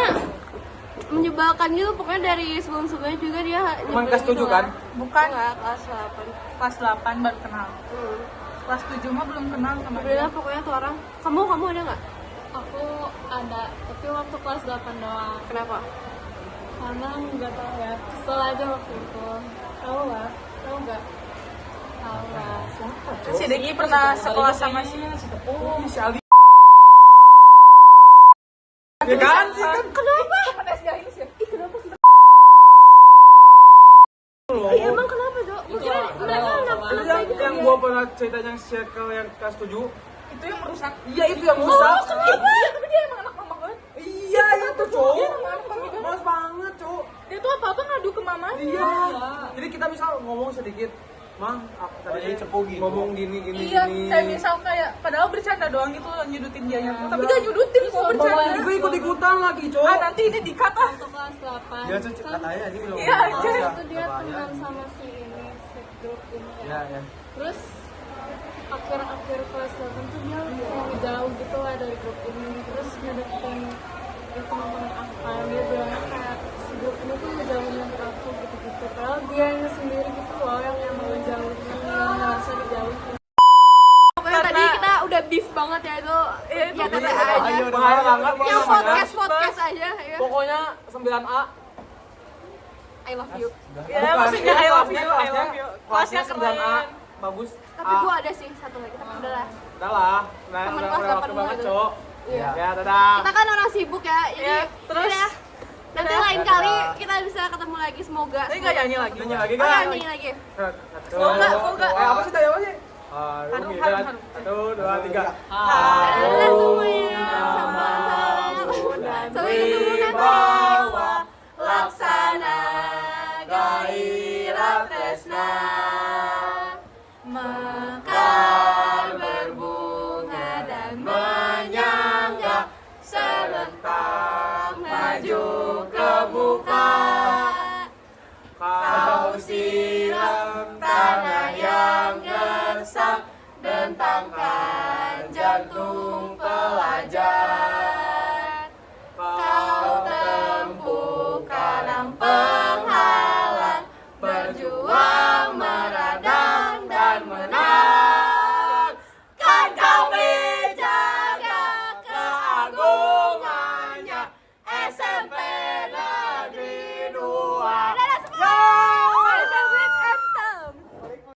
A: menyebalkan gitu pokoknya dari sebelum-sebelumnya juga dia
C: Cuman kelas
A: nyebelin
C: 7
A: gitu
C: kan?
A: lah.
B: bukan
A: Enggak, kelas 8.
B: kelas 8 baru kenal. Kelas 7 mah belum kenal sama
A: Bener
B: dia.
A: pokoknya tuh orang. Kamu ada nggak?
G: Aku ada, tapi waktu kelas 8 doang.
A: Kenapa?
G: Karena nggak tahu ya, kesel aja waktu itu. Tahu lah, tahu nggak? Tahu lah.
B: Si Deki pernah sekolah sama si
C: Oh, si Ali. Ya kan sih loh.
A: Iya, emang kenapa, Jo? Mungkin mereka anak-anak baik gitu
C: yang
A: ya.
C: gua pernah cerita yang circle yang kelas 7.
B: Itu yang merusak.
C: Iya, itu yang rusak.
B: Iya, tapi dia emang anak mama banget.
C: Iya, itu, Cok.
B: Dia emang anak mama banget.
C: Males banget, Cok.
B: Dia tuh apa-apa ngadu ke mamanya.
C: Iya. Jadi kita misal ngomong sedikit, Mang, tadi
E: cepu gitu.
C: ngomong gini.
B: Iya, kayak misal kayak padahal bercanda doang gitu nyudutin dia yang tapi gak nyudutin kok bercanda.
C: Gue ikut-ikutan lagi, Cok.
B: Ah, nanti ini dikat ah.
G: Waktu kelas 8
E: Dia tuh katanya aja belum.
B: Iya, aja.
G: itu dia teman sama si ini si grup ini
E: Ya,
G: ya.
E: ya.
G: Terus akhir kelas 8 tuh dia kayak ngejauh gitu lah dari grup ini. Terus ngedeketin ya teman-teman aku kan, dia bilangnya kayak si grup ini tuh ngejauhin dari aku gitu-gitu. Padahal dia yang sendiri gitu loh yang mau ngejauhin, yang ngerasa dijauhin.
A: Pokoknya tadi kita udah beef banget ya itu.
B: Iya, itu
A: Ya tete
B: bener.
A: aja.
C: Bahaya banget
A: Yang
C: namanya.
A: podcast aja ya.
C: Pokoknya 9A.
A: I love you.
B: Ya, maksudnya I love you. Kelasnya keren.
C: 9A. Bagus.
A: Tapi gua ada sih satu lagi, tapi udah lah.
C: Udah lah.
A: Temen
C: Udah
A: kelas
C: waktu
A: 8
C: banget,
A: gitu.
C: Cok.
A: Iya.
C: Ya, dadah.
A: Kita kan orang sibuk ya, jadi
B: Iya, terus?
A: udah. Nanti lain kali kita bisa ketemu lagi, semoga.
B: Tapi nggak nyanyi lagi.
C: Nyanyi lagi
A: Oh,
C: kan?
A: nyanyi lagi.
B: Full nggak?
C: Apa sih tadi apa sih?
B: Harum,
C: Oke,
B: harum,
C: dan
B: harum.
C: 1, 2, 3.
A: Dadah semuanya. Sampai ketemu nanti.
C: Bawa laksana gairah tresna.